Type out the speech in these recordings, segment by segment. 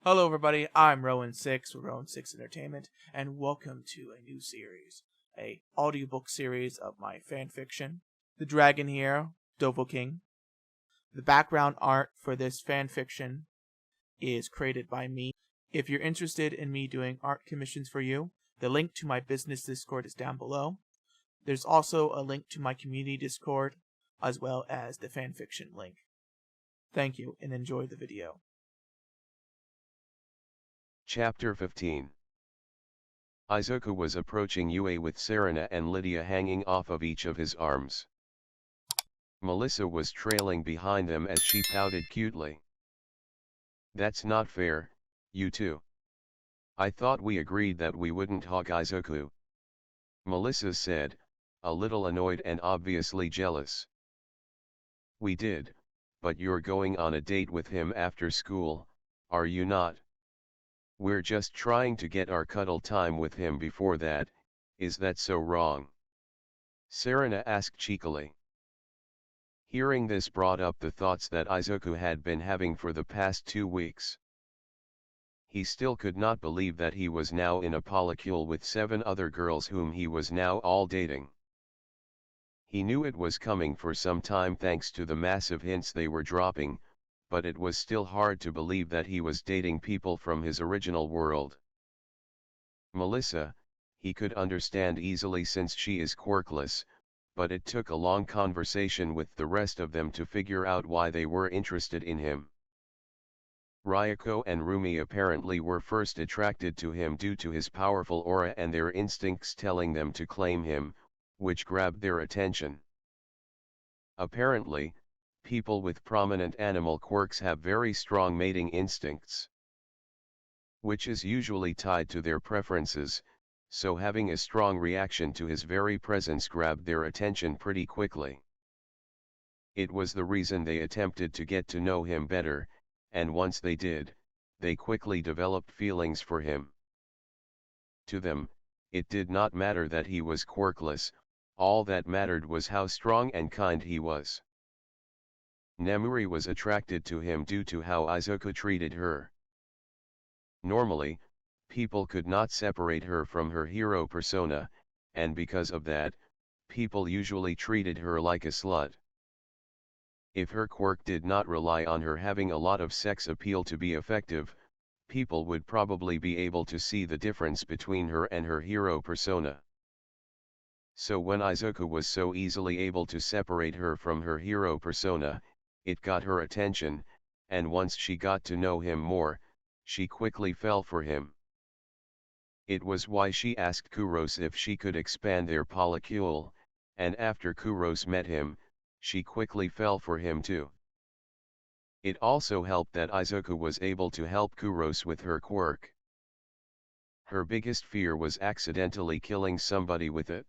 Hello everybody, I'm Rowan6 with Rowan6 Entertainment, and welcome to a new series, a audiobook series of my fanfiction, The Dragon Hero Dovahkiin. The background art for this fanfiction is created by me. If you're interested in me doing art commissions for you, the link to my business Discord is down below. There's also a link to my community Discord, as well as the fanfiction link. Thank you, and enjoy the video. Chapter 15. Izuku was approaching Yue with Serena and Lydia hanging off of each of his arms. Melissa was trailing behind them as she pouted cutely. "That's not fair, you two. I thought we agreed that we wouldn't hug Izuku," Melissa said, a little annoyed and obviously jealous. "We did, but you're going on a date with him after school, are you not? We're just trying to get our cuddle time with him before that, is that so wrong?" Serena asked cheekily. Hearing this brought up the thoughts that Izuku had been having for the past 2 weeks. He still could not believe that he was now in a polycule with 7 other girls whom he was now all dating. He knew it was coming for some time thanks to the massive hints they were dropping, but it was still hard to believe that he was dating people from his original world. Melissa, he could understand easily since she is quirkless, but it took a long conversation with the rest of them to figure out why they were interested in him. Ryuko and Rumi apparently were first attracted to him due to his powerful aura and their instincts telling them to claim him, which grabbed their attention. Apparently, people with prominent animal quirks have very strong mating instincts, which is usually tied to their preferences, so having a strong reaction to his very presence grabbed their attention pretty quickly. It was the reason they attempted to get to know him better, and once they did, they quickly developed feelings for him. To them, it did not matter that he was quirkless, all that mattered was how strong and kind he was. Nemuri was attracted to him due to how Izuku treated her. Normally, people could not separate her from her hero persona, and because of that, people usually treated her like a slut. If her quirk did not rely on her having a lot of sex appeal to be effective, people would probably be able to see the difference between her and her hero persona. So when Izuku was so easily able to separate her from her hero persona, it got her attention, and once she got to know him more, she quickly fell for him. It was why she asked Kuros if she could expand their polycule, and after Kuros met him, she quickly fell for him too. It also helped that Izuku was able to help Kuros with her quirk. Her biggest fear was accidentally killing somebody with it.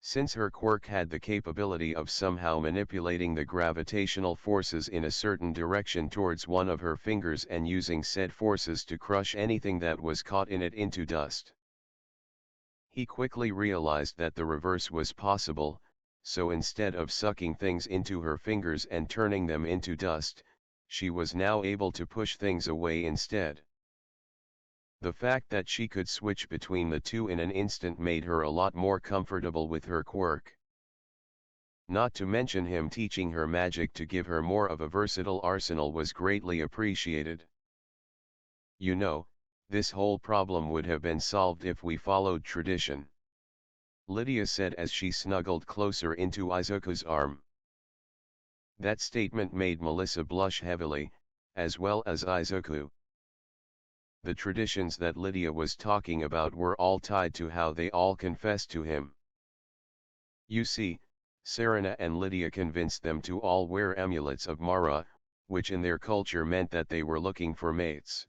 Since her quirk had the capability of somehow manipulating the gravitational forces in a certain direction towards one of her fingers and using said forces to crush anything that was caught in it into dust. He quickly realized that the reverse was possible, so instead of sucking things into her fingers and turning them into dust, she was now able to push things away instead. The fact that she could switch between the two in an instant made her a lot more comfortable with her quirk. Not to mention him teaching her magic to give her more of a versatile arsenal was greatly appreciated. "You know, this whole problem would have been solved if we followed tradition," Lydia said as she snuggled closer into Izuku's arm. That statement made Melissa blush heavily, as well as Izuku. The traditions that Lydia was talking about were all tied to how they all confessed to him. You see, Serena and Lydia convinced them to all wear amulets of Mara, which in their culture meant that they were looking for mates.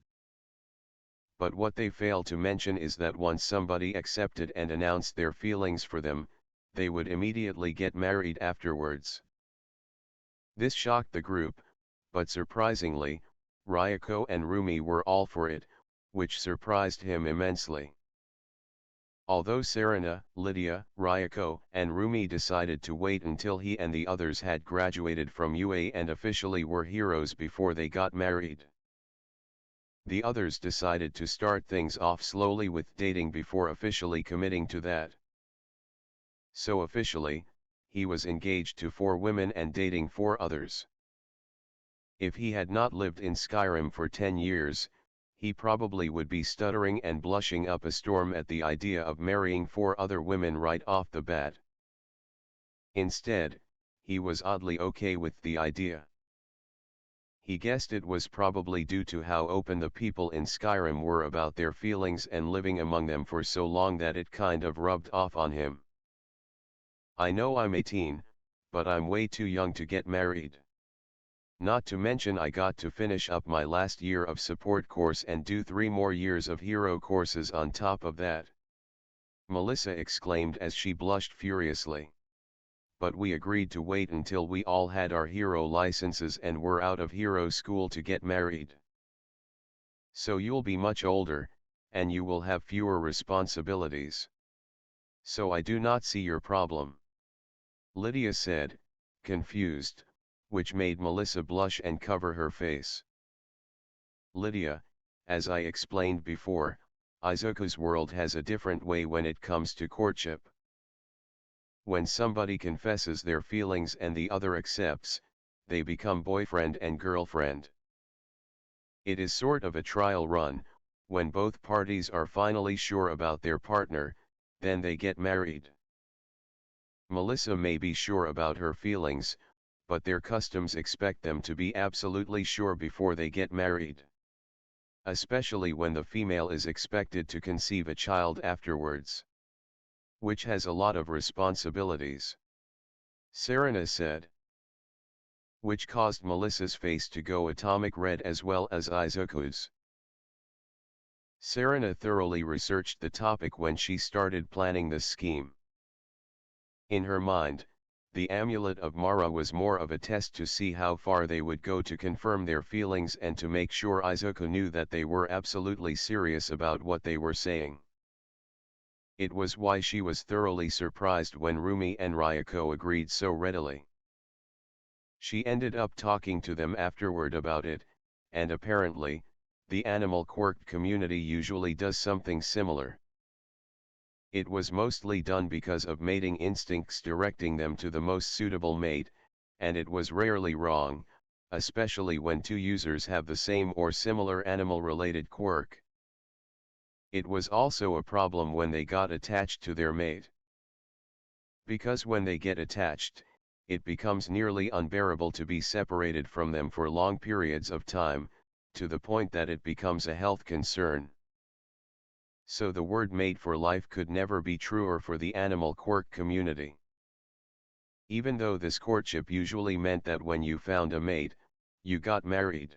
But what they failed to mention is that once somebody accepted and announced their feelings for them, they would immediately get married afterwards. This shocked the group, but surprisingly, Ryuko and Rumi were all for it, which surprised him immensely. Although Serena, Lydia, Ryuko, and Rumi decided to wait until he and the others had graduated from UA and officially were heroes before they got married. The others decided to start things off slowly with dating before officially committing to that. So officially, he was engaged to 4 women and dating 4 others. If he had not lived in Skyrim for 10 years, he probably would be stuttering and blushing up a storm at the idea of marrying 4 other women right off the bat. Instead, he was oddly okay with the idea. He guessed it was probably due to how open the people in Skyrim were about their feelings and living among them for so long that it kind of rubbed off on him. I know I'm 18, but I'm way too young to get married. Not to mention I got to finish up my last year of support course and do 3 more years of hero courses on top of that. Melissa exclaimed as she blushed furiously. But we agreed to wait until we all had our hero licenses and were out of hero school to get married. So you'll be much older, and you will have fewer responsibilities. So I do not see your problem. Lydia said, confused, which made Melissa blush and cover her face. Lydia, as I explained before, Izuku's world has a different way when it comes to courtship. When somebody confesses their feelings and the other accepts, they become boyfriend and girlfriend. It is sort of a trial run. When both parties are finally sure about their partner, then they get married. Melissa may be sure about her feelings, but their customs expect them to be absolutely sure before they get married. Especially when the female is expected to conceive a child afterwards, which has a lot of responsibilities. Serena said. Which caused Melissa's face to go atomic red as well as Izuku's. Serena thoroughly researched the topic when she started planning this scheme. In her mind, the amulet of Mara was more of a test to see how far they would go to confirm their feelings and to make sure Izuku knew that they were absolutely serious about what they were saying. It was why she was thoroughly surprised when Rumi and Ryuko agreed so readily. She ended up talking to them afterward about it, and apparently, the animal quirk community usually does something similar. It was mostly done because of mating instincts directing them to the most suitable mate, and it was rarely wrong, especially when 2 users have the same or similar animal-related quirk. It was also a problem when they got attached to their mate. Because when they get attached, it becomes nearly unbearable to be separated from them for long periods of time, to the point that it becomes a health concern. So the word mate for life could never be truer for the animal quirk community. Even though this courtship usually meant that when you found a mate, you got married.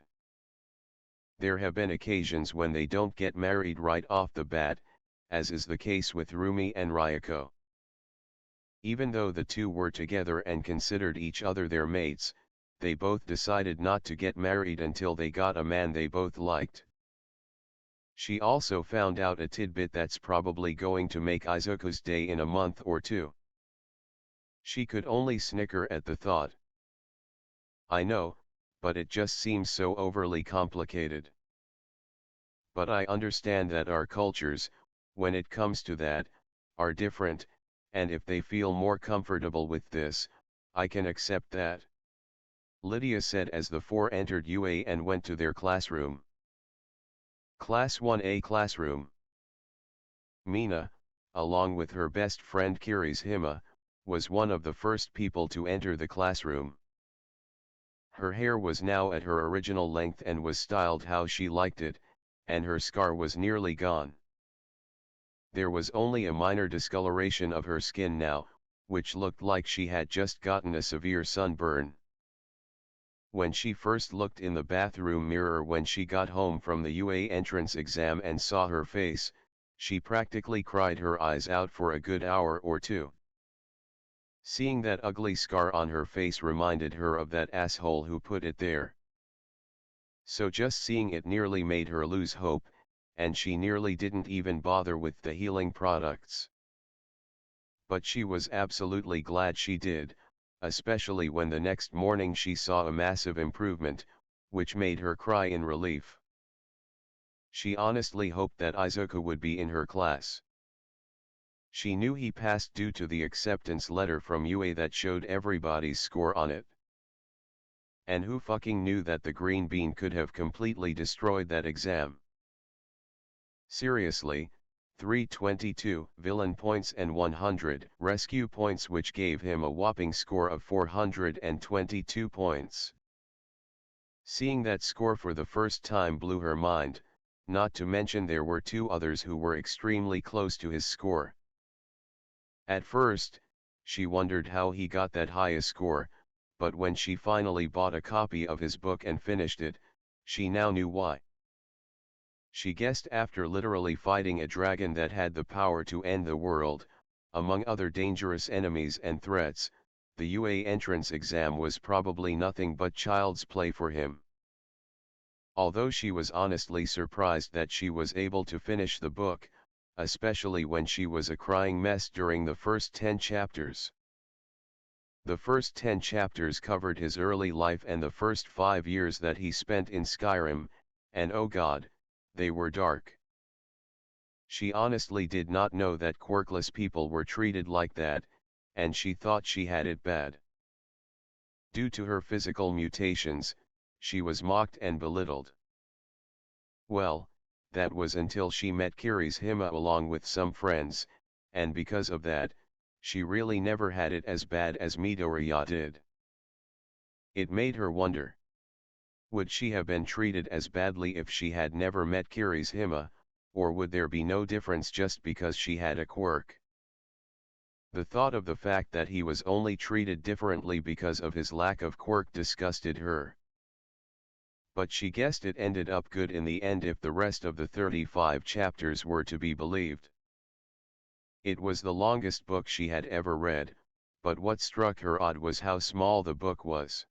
There have been occasions when they don't get married right off the bat, as is the case with Rumi and Ryuko. Even though the 2 were together and considered each other their mates, they both decided not to get married until they got a man they both liked. She also found out a tidbit that's probably going to make Izuku's day in a month or 2. She could only snicker at the thought. I know, but it just seems so overly complicated. But I understand that our cultures, when it comes to that, are different, and if they feel more comfortable with this, I can accept that. Lydia said as the 4 entered UA and went to their classroom. Class 1A classroom. Mina, along with her best friend Kirishima, was one of the first people to enter the classroom. Her hair was now at her original length and was styled how she liked it, and her scar was nearly gone. There was only a minor discoloration of her skin now, which looked like she had just gotten a severe sunburn. When she first looked in the bathroom mirror when she got home from the UA entrance exam and saw her face, she practically cried her eyes out for a good hour or 2. Seeing that ugly scar on her face reminded her of that asshole who put it there. So just seeing it nearly made her lose hope, and she nearly didn't even bother with the healing products. But she was absolutely glad she did, especially when the next morning she saw a massive improvement, which made her cry in relief. She honestly hoped that Izuku would be in her class. She knew he passed due to the acceptance letter from UA that showed everybody's score on it. And who fucking knew that the green bean could have completely destroyed that exam? Seriously, 322 villain points and 100 rescue points, which gave him a whopping score of 422 points. Seeing that score for the first time blew her mind, not to mention there were two others who were extremely close to his score. At first, she wondered how he got that high a score, but when she finally bought a copy of his book and finished it, she now knew why. She guessed after literally fighting a dragon that had the power to end the world, among other dangerous enemies and threats, the UA entrance exam was probably nothing but child's play for him. Although she was honestly surprised that she was able to finish the book, especially when she was a crying mess during the first 10 chapters. The first 10 chapters covered his early life and the first 5 years that he spent in Skyrim, and oh god, they were dark. She honestly did not know that quirkless people were treated like that, and she thought she had it bad. Due to her physical mutations, she was mocked and belittled. Well, that was until she met Kirishima along with some friends, and because of that, she really never had it as bad as Midoriya did. It made her wonder. Would she have been treated as badly if she had never met Kirishima, or would there be no difference just because she had a quirk? The thought of the fact that he was only treated differently because of his lack of quirk disgusted her. But she guessed it ended up good in the end if the rest of the 35 chapters were to be believed. It was the longest book she had ever read, but what struck her odd was how small the book was.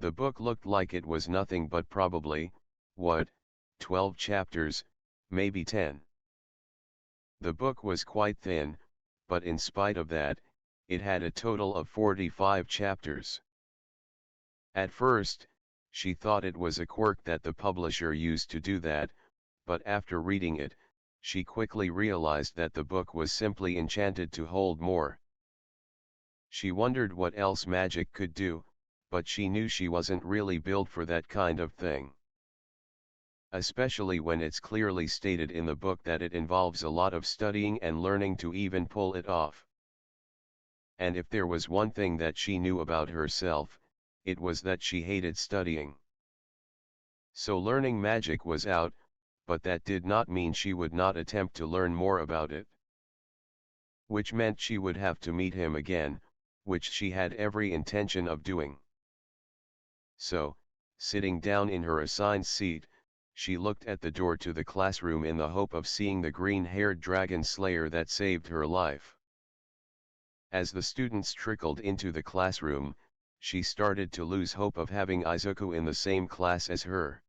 The book looked like it was nothing but probably, 12 chapters, maybe 10. The book was quite thin, but in spite of that, it had a total of 45 chapters. At first, she thought it was a quirk that the publisher used to do that, but after reading it, she quickly realized that the book was simply enchanted to hold more. She wondered what else magic could do, but she knew she wasn't really built for that kind of thing. Especially when it's clearly stated in the book that it involves a lot of studying and learning to even pull it off. And if there was one thing that she knew about herself, it was that she hated studying. So learning magic was out, but that did not mean she would not attempt to learn more about it. Which meant she would have to meet him again, which she had every intention of doing. So, sitting down in her assigned seat, she looked at the door to the classroom in the hope of seeing the green-haired dragon slayer that saved her life. As the students trickled into the classroom, she started to lose hope of having Izuku in the same class as her.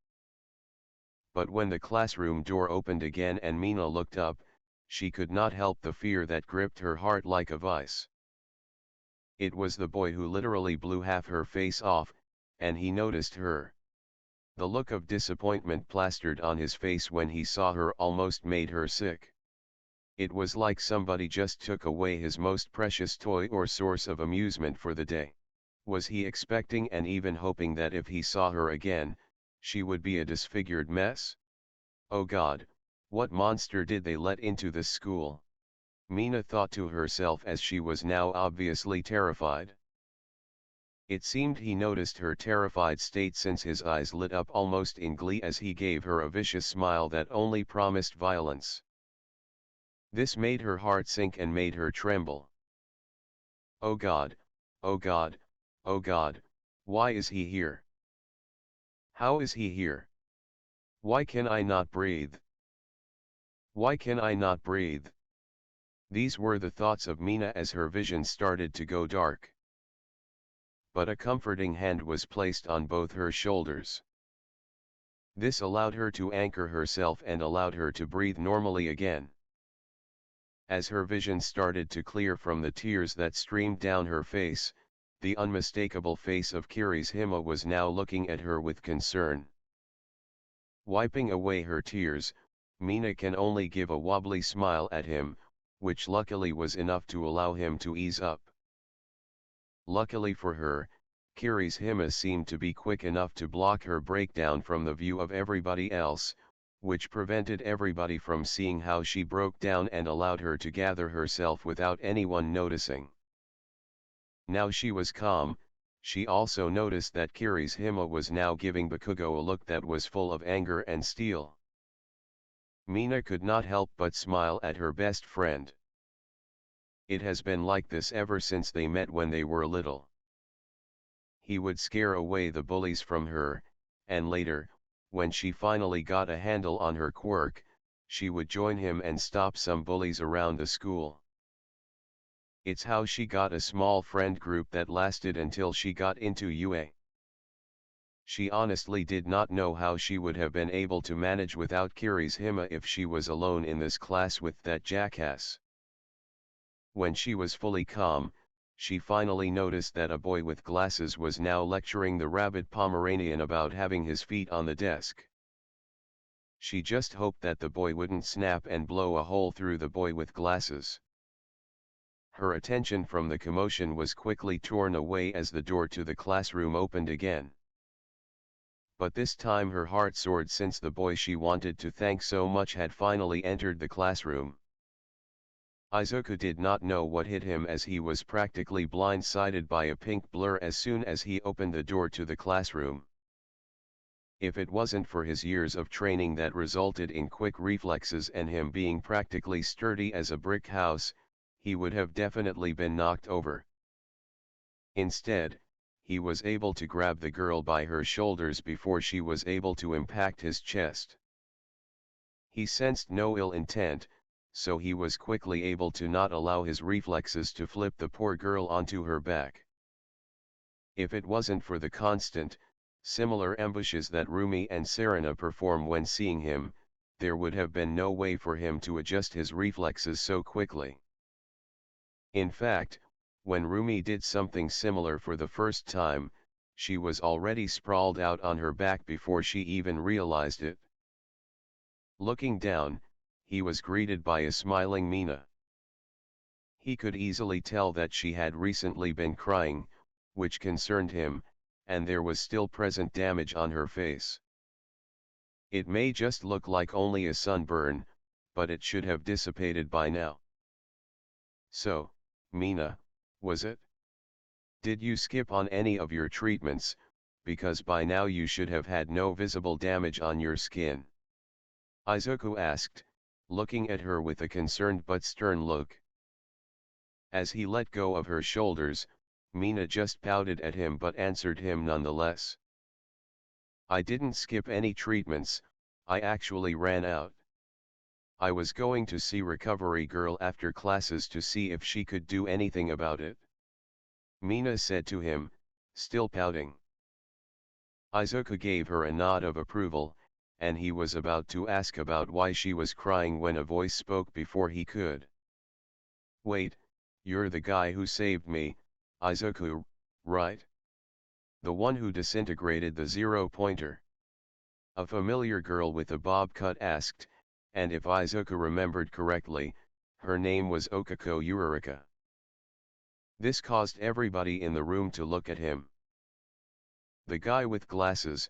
But when the classroom door opened again and Mina looked up, she could not help the fear that gripped her heart like a vice. It was the boy who literally blew half her face off, and he noticed her. The look of disappointment plastered on his face when he saw her almost made her sick. It was like somebody just took away his most precious toy or source of amusement for the day. Was he expecting and even hoping that if he saw her again, she would be a disfigured mess? Oh God, what monster did they let into this school? Mina thought to herself as she was now obviously terrified. It seemed he noticed her terrified state since his eyes lit up almost in glee as he gave her a vicious smile that only promised violence. This made her heart sink and made her tremble. Oh God, oh God, oh God, why is he here? How is he here? Why can I not breathe? Why can I not breathe? These were the thoughts of Mina as her vision started to go dark. But a comforting hand was placed on both her shoulders. This allowed her to anchor herself and allowed her to breathe normally again. As her vision started to clear from the tears that streamed down her face, the unmistakable face of Kirishima was now looking at her with concern. Wiping away her tears, Mina can only give a wobbly smile at him, which luckily was enough to allow him to ease up. Luckily for her, Kirishima seemed to be quick enough to block her breakdown from the view of everybody else, which prevented everybody from seeing how she broke down and allowed her to gather herself without anyone noticing. Now she was calm. She also noticed that Kirishima was now giving Bakugo a look that was full of anger and steel. Mina could not help but smile at her best friend. It has been like this ever since they met when they were little. He would scare away the bullies from her, and later, when she finally got a handle on her quirk, she would join him and stop some bullies around the school. It's how she got a small friend group that lasted until she got into UA. She honestly did not know how she would have been able to manage without Kirishima if she was alone in this class with that jackass. When she was fully calm, she finally noticed that a boy with glasses was now lecturing the rabid Pomeranian about having his feet on the desk. She just hoped that the boy wouldn't snap and blow a hole through the boy with glasses. Her attention from the commotion was quickly torn away as the door to the classroom opened again. But this time her heart soared since the boy she wanted to thank so much had finally entered the classroom. Izuku did not know what hit him as he was practically blindsided by a pink blur as soon as he opened the door to the classroom. If it wasn't for his years of training that resulted in quick reflexes and him being practically sturdy as a brick house, he would have definitely been knocked over. Instead, he was able to grab the girl by her shoulders before she was able to impact his chest. He sensed no ill intent, so he was quickly able to not allow his reflexes to flip the poor girl onto her back. If it wasn't for the constant, similar ambushes that Rumi and Serena perform when seeing him, there would have been no way for him to adjust his reflexes so quickly. In fact, when Rumi did something similar for the first time, she was already sprawled out on her back before she even realized it. Looking down, he was greeted by a smiling Mina. He could easily tell that she had recently been crying, which concerned him, and there was still present damage on her face. It may just look like only a sunburn, but it should have dissipated by now. So, Mina, was it? Did you skip on any of your treatments, because by now you should have had no visible damage on your skin? Izuku asked, looking at her with a concerned but stern look. As he let go of her shoulders, Mina just pouted at him but answered him nonetheless. I didn't skip any treatments, I actually ran out. I was going to see Recovery Girl after classes to see if she could do anything about it. Mina said to him, still pouting. Izuku gave her a nod of approval, and he was about to ask about why she was crying when a voice spoke before he could. Wait, you're the guy who saved me, Izuku, right? The one who disintegrated the zero-pointer. A familiar girl with a bob cut asked, and if Izuku remembered correctly, her name was Okako Urarika. This caused everybody in the room to look at him. The guy with glasses,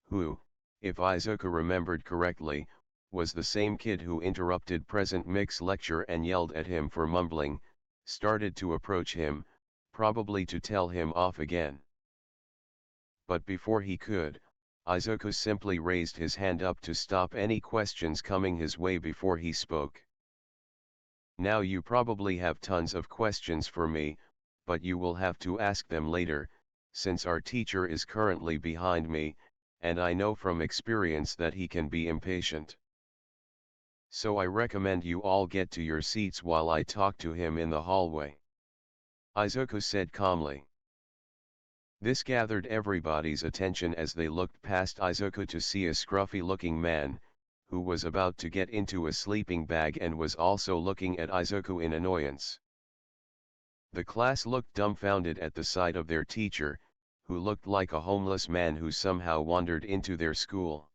who, if Izuku remembered correctly, was the same kid who interrupted Present Mick's lecture and yelled at him for mumbling, started to approach him, probably to tell him off again. But before he could, Izuku simply raised his hand up to stop any questions coming his way before he spoke. Now you probably have tons of questions for me, but you will have to ask them later, since our teacher is currently behind me, and I know from experience that he can be impatient. So I recommend you all get to your seats while I talk to him in the hallway. Izuku said calmly. This gathered everybody's attention as they looked past Izuku to see a scruffy-looking man, who was about to get into a sleeping bag and was also looking at Izuku in annoyance. The class looked dumbfounded at the sight of their teacher, who looked like a homeless man who somehow wandered into their school.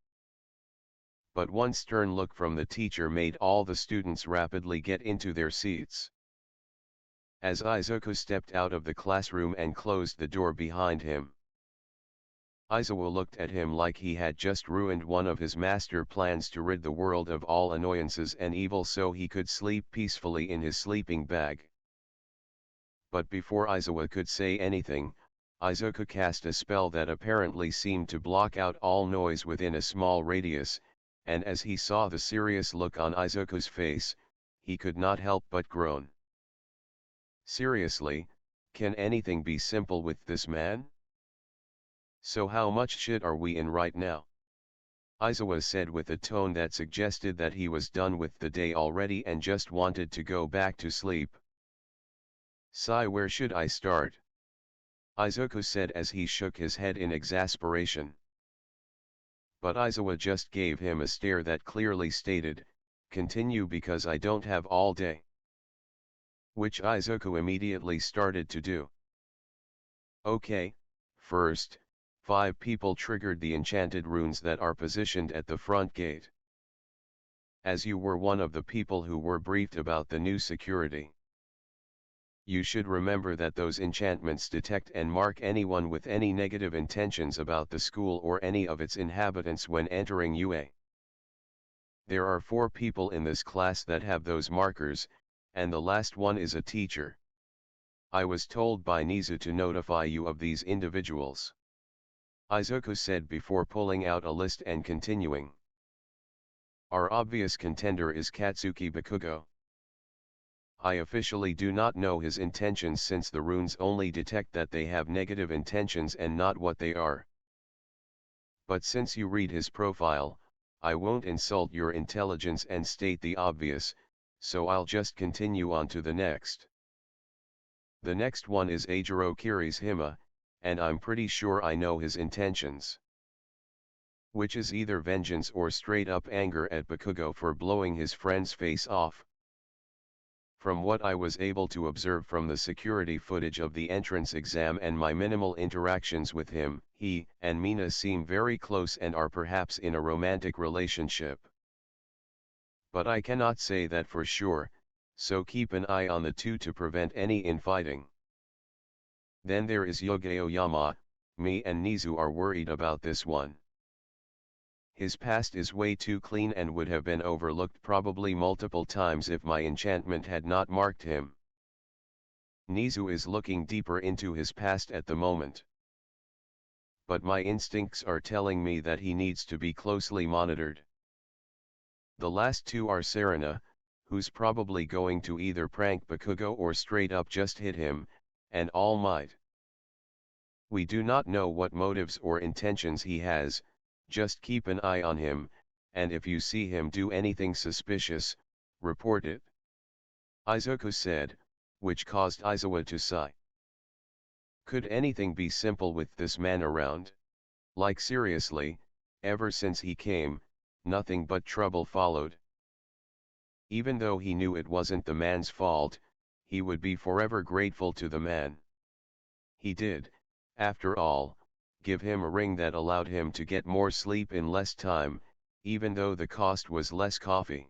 but one stern look from the teacher made all the students rapidly get into their seats. As Izuku stepped out of the classroom and closed the door behind him, Aizawa looked at him like he had just ruined one of his master plans to rid the world of all annoyances and evil so he could sleep peacefully in his sleeping bag. But before Aizawa could say anything, Izuku cast a spell that apparently seemed to block out all noise within a small radius, and as he saw the serious look on Izuku's face, he could not help but groan. Seriously, can anything be simple with this man? So how much shit are we in right now? Aizawa said with a tone that suggested that he was done with the day already and just wanted to go back to sleep. Sigh, where should I start? Izuku said as he shook his head in exasperation. But Aizawa just gave him a stare that clearly stated, continue because I don't have all day. Which Izuku immediately started to do. Okay, first, 5 people triggered the enchanted runes that are positioned at the front gate. As you were one of the people who were briefed about the new security, you should remember that those enchantments detect and mark anyone with any negative intentions about the school or any of its inhabitants when entering UA. There are 4 people in this class that have those markers, and the last one is a teacher. I was told by Nizu to notify you of these individuals. Izuku said before pulling out a list and continuing. Our obvious contender is Katsuki Bakugo. I officially do not know his intentions since the runes only detect that they have negative intentions and not what they are. But since you read his profile, I won't insult your intelligence and state the obvious, so I'll just continue on to the next. The next one is Eijiro Kirishima, and I'm pretty sure I know his intentions. Which is either vengeance or straight up anger at Bakugo for blowing his friend's face off. From what I was able to observe from the security footage of the entrance exam and my minimal interactions with him, he and Mina seem very close and are perhaps in a romantic relationship. But I cannot say that for sure, so keep an eye on the two to prevent any infighting. Then there is Yoge Oyama. Me and Nizu are worried about this one. His past is way too clean and would have been overlooked probably multiple times if my enchantment had not marked him. Nizu is looking deeper into his past at the moment. But my instincts are telling me that he needs to be closely monitored. The last 2 are Serena, who's probably going to either prank Bakugo or straight up just hit him, and All Might. We do not know what motives or intentions he has, just keep an eye on him, and if you see him do anything suspicious, report it. Izuku said, which caused Aizawa to sigh. Could anything be simple with this man around? Like seriously, ever since he came, nothing but trouble followed. Even though he knew it wasn't the man's fault, he would be forever grateful to the man. He did, after all, give him a ring that allowed him to get more sleep in less time, even though the cost was less coffee.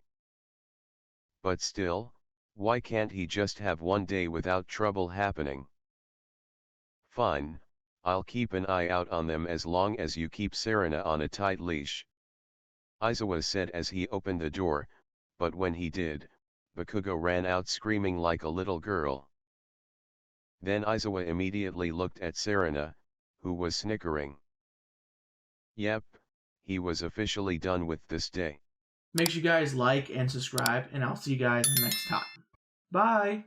But still, why can't he just have one day without trouble happening? Fine, I'll keep an eye out on them as long as you keep Serena on a tight leash. Aizawa said as he opened the door, but when he did, Bakugo ran out screaming like a little girl. Then Aizawa immediately looked at Serena, who was snickering. Yep, he was officially done with this day. Make sure you guys like and subscribe, and I'll see you guys next time. Bye!